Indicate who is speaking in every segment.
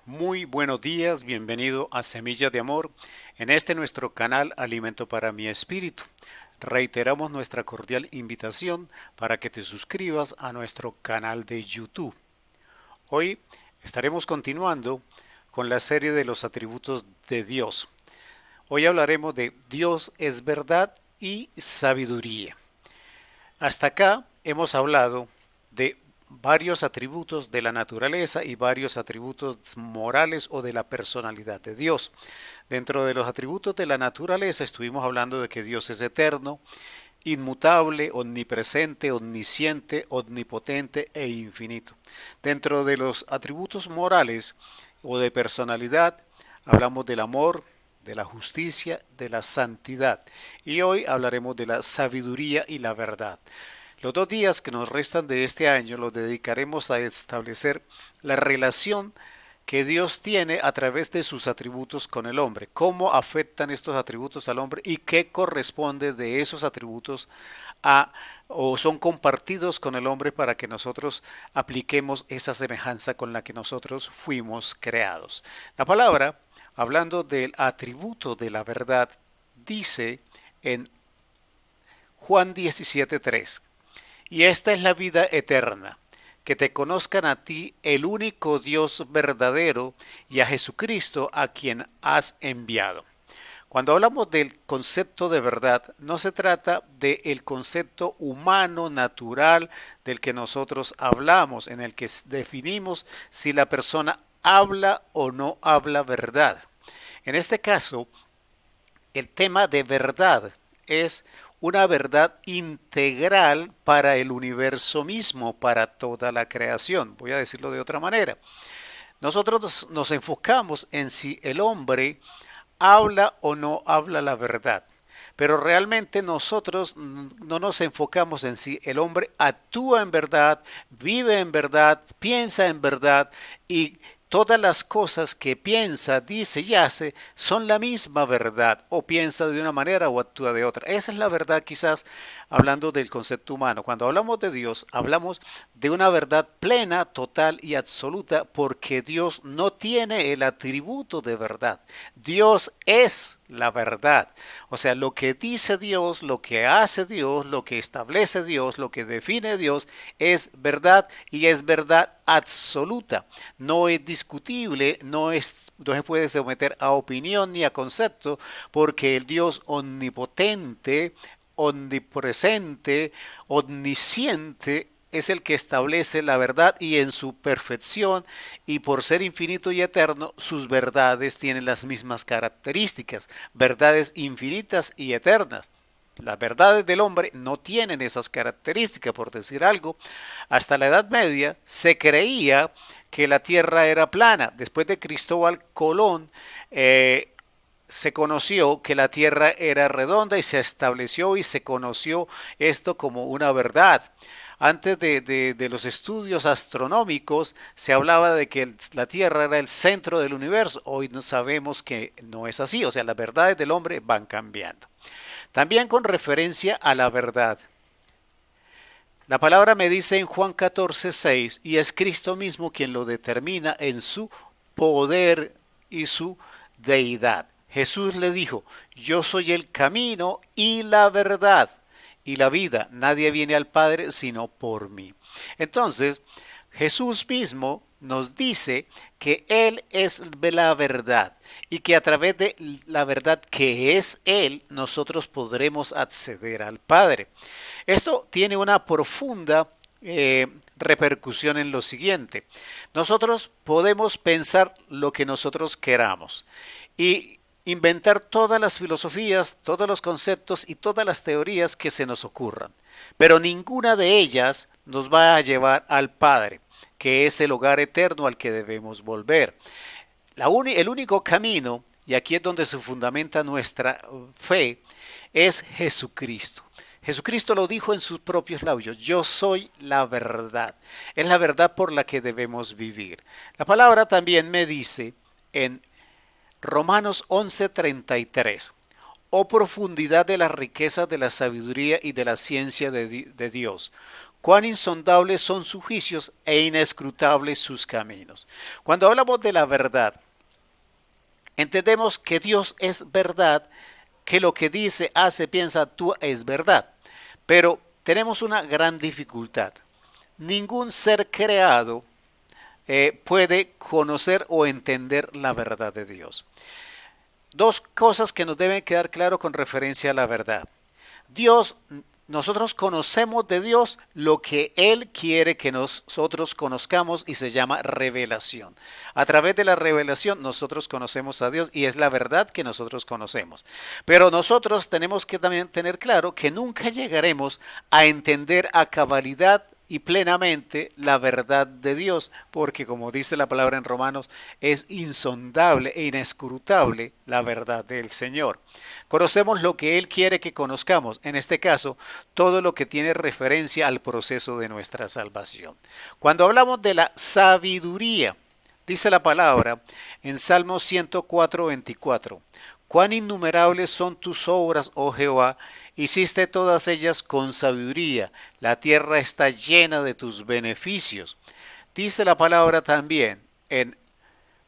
Speaker 1: Muy buenos días, bienvenido a Semillas de Amor, en este nuestro canal Alimento para mi Espíritu. Reiteramos nuestra cordial invitación para que te suscribas a nuestro canal de YouTube. Hoy estaremos continuando con la serie de los atributos de Dios. Hoy hablaremos de Dios es verdad y sabiduría. Hasta acá hemos hablado de varios atributos de la naturaleza y varios atributos morales o de la personalidad de Dios. Dentro de los atributos de la naturaleza estuvimos hablando de que Dios es eterno, inmutable, omnipresente, omnisciente, omnipotente e infinito. Dentro de los atributos morales o de personalidad hablamos del amor, de la justicia, de la santidad. Y hoy hablaremos de la sabiduría y la verdad. Los 2 días que nos restan de este año los dedicaremos a establecer la relación que Dios tiene a través de sus atributos con el hombre, cómo afectan estos atributos al hombre y qué corresponde de esos atributos a o son compartidos con el hombre para que nosotros apliquemos esa semejanza con la que nosotros fuimos creados. La palabra, hablando del atributo de la verdad, dice en Juan 17:3, y esta es la vida eterna, que te conozcan a ti, el único Dios verdadero, y a Jesucristo a quien has enviado. Cuando hablamos del concepto de verdad, no se trata del concepto humano, natural, del que nosotros hablamos, en el que definimos si la persona habla o no habla verdad. En este caso, el tema de verdad es una verdad integral para el universo mismo, para toda la creación. Voy a decirlo de otra manera. Nosotros nos enfocamos en si el hombre habla o no habla la verdad. Pero realmente nosotros no nos enfocamos en si el hombre actúa en verdad, vive en verdad, piensa en verdad y todas las cosas que piensa, dice y hace son la misma verdad, o piensa de una manera o actúa de otra. Esa es la verdad, quizás hablando del concepto humano. Cuando hablamos de Dios, hablamos de una verdad plena, total y absoluta, porque Dios no tiene el atributo de verdad. Dios es la verdad. O sea, lo que dice Dios, lo que hace Dios, lo que establece Dios, lo que define Dios es verdad y es verdad absoluta. No es discutible, no se puede someter a opinión ni a concepto, porque el Dios omnipotente, omnipresente, omnisciente es el que establece la verdad y en su perfección y por ser infinito y eterno, sus verdades tienen las mismas características, verdades infinitas y eternas. Las verdades del hombre no tienen esas características, por decir algo. Hasta la Edad Media se creía que la Tierra era plana. Después de Cristóbal Colón, se conoció que la Tierra era redonda y se estableció y se conoció esto como una verdad. Antes de los estudios astronómicos se hablaba de que la Tierra era el centro del universo. Hoy no sabemos que no es así, o sea, las verdades del hombre van cambiando. También con referencia a la verdad. La palabra me dice en Juan 14:6, y es Cristo mismo quien lo determina en su poder y su deidad. Jesús le dijo, yo soy el camino y la verdad y la vida. Nadie viene al Padre sino por mí. Entonces, Jesús mismo nos dice que Él es la verdad y que a través de la verdad que es Él, nosotros podremos acceder al Padre. Esto tiene una profunda repercusión en lo siguiente. Nosotros podemos pensar lo que nosotros queramos y inventar todas las filosofías, todos los conceptos y todas las teorías que se nos ocurran, pero ninguna de ellas nos va a llevar al Padre, que es el hogar eterno al que debemos volver. El único camino, y aquí es donde se fundamenta nuestra fe, es Jesucristo. Jesucristo lo dijo en sus propios labios, yo soy la verdad. Es la verdad por la que debemos vivir. La palabra también me dice en Romanos 11:33, oh profundidad de las riquezas de la sabiduría y de la ciencia de Dios, cuán insondables son sus juicios e inescrutables sus caminos. Cuando hablamos de la verdad, entendemos que Dios es verdad, que lo que dice, hace, piensa, actúa es verdad. Pero tenemos una gran dificultad. Ningún ser creado puede conocer o entender la verdad de Dios. Dos cosas que nos deben quedar claro con referencia a la verdad. Dios, nosotros conocemos de Dios lo que Él quiere que nosotros conozcamos y se llama revelación. A través de la revelación nosotros conocemos a Dios y es la verdad que nosotros conocemos. Pero nosotros tenemos que también tener claro que nunca llegaremos a entender a cabalidad y plenamente la verdad de Dios, porque como dice la palabra en Romanos, es insondable e inescrutable la verdad del Señor. Conocemos lo que Él quiere que conozcamos, en este caso, todo lo que tiene referencia al proceso de nuestra salvación. Cuando hablamos de la sabiduría, dice la palabra en Salmo 104:24, cuán innumerables son tus obras, oh Jehová, hiciste todas ellas con sabiduría, la tierra está llena de tus beneficios. Dice la palabra también en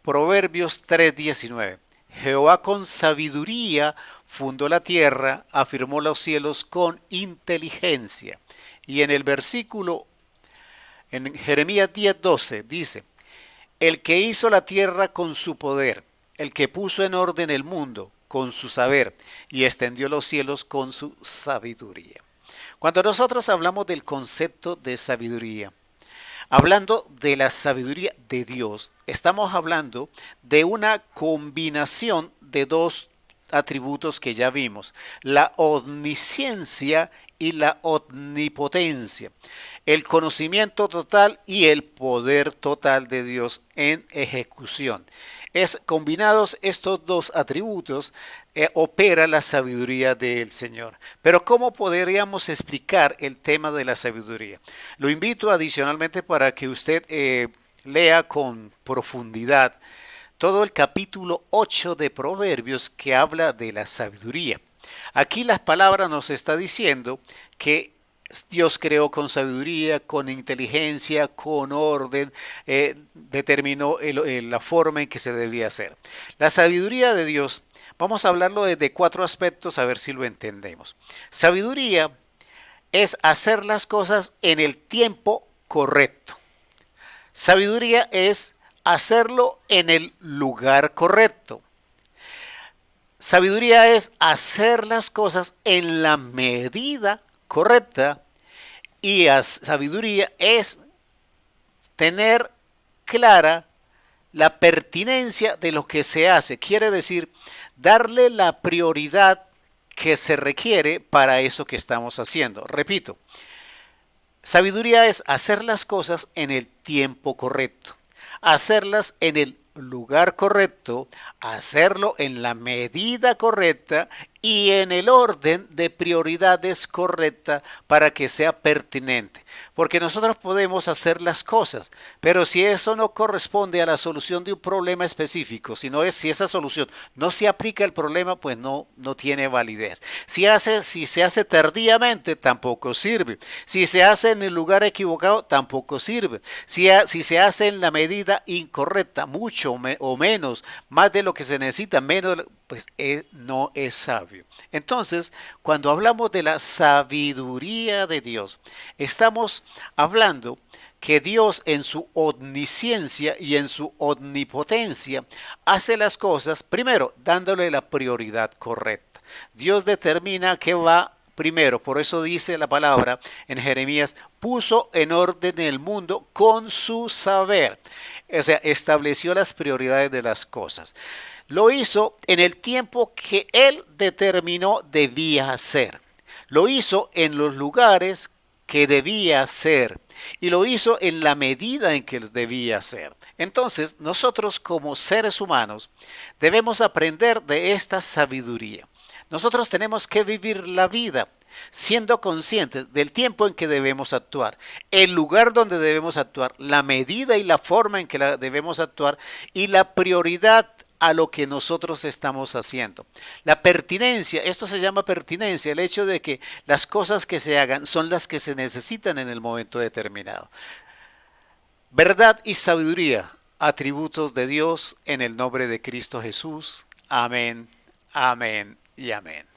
Speaker 1: Proverbios 3:19, Jehová con sabiduría fundó la tierra, afirmó los cielos con inteligencia. Y en el versículo, en Jeremías 10:12 dice, el que hizo la tierra con su poder, el que puso en orden el mundo con su saber y extendió los cielos con su sabiduría. Cuando nosotros hablamos del concepto de sabiduría, hablando de la sabiduría de Dios, estamos hablando de una combinación de dos atributos que ya vimos, la omnisciencia y la omnipotencia, el conocimiento total y el poder total de Dios en ejecución. Combinados estos dos atributos, opera la sabiduría del Señor. Pero ¿cómo podríamos explicar el tema de la sabiduría? Lo invito adicionalmente para que usted lea con profundidad todo el capítulo 8 de Proverbios que habla de la sabiduría. Aquí las palabras nos está diciendo que Dios creó con sabiduría, con inteligencia, con orden, determinó la forma en que se debía hacer. La sabiduría de Dios, vamos a hablarlo desde 4 aspectos a ver si lo entendemos. Sabiduría es hacer las cosas en el tiempo correcto. Sabiduría es hacerlo en el lugar correcto. Sabiduría es hacer las cosas en la medida correcta y sabiduría es tener clara la pertinencia de lo que se hace. Quiere decir, darle la prioridad que se requiere para eso que estamos haciendo. Repito, sabiduría es hacer las cosas en el tiempo correcto, hacerlas en el lugar correcto, hacerlo en la medida correcta y en el orden de prioridades correcta para que sea pertinente. Porque nosotros podemos hacer las cosas, pero si eso no corresponde a la solución de un problema específico, si esa solución no se aplica al problema, pues no tiene validez. Si se hace tardíamente, tampoco sirve. Si se hace en el lugar equivocado, tampoco sirve. Si se hace en la medida incorrecta, mucho o menos, más de lo que se necesita, menos, pues no es sabio. Entonces, cuando hablamos de la sabiduría de Dios, estamos hablando que Dios en su omnisciencia y en su omnipotencia hace las cosas, primero, dándole la prioridad correcta. Dios determina qué va primero, por eso dice la palabra en Jeremías, puso en orden el mundo con su saber. O sea, estableció las prioridades de las cosas. Lo hizo en el tiempo que Él determinó debía hacer. Lo hizo en los lugares que debía hacer. Y lo hizo en la medida en que debía hacer. Entonces, nosotros como seres humanos debemos aprender de esta sabiduría. Nosotros tenemos que vivir la vida siendo conscientes del tiempo en que debemos actuar, el lugar donde debemos actuar, la medida y la forma en que debemos actuar y la prioridad a lo que nosotros estamos haciendo. La pertinencia, esto se llama pertinencia, el hecho de que las cosas que se hagan son las que se necesitan en el momento determinado. Verdad y sabiduría, atributos de Dios en el nombre de Cristo Jesús. Amén, amén y amén.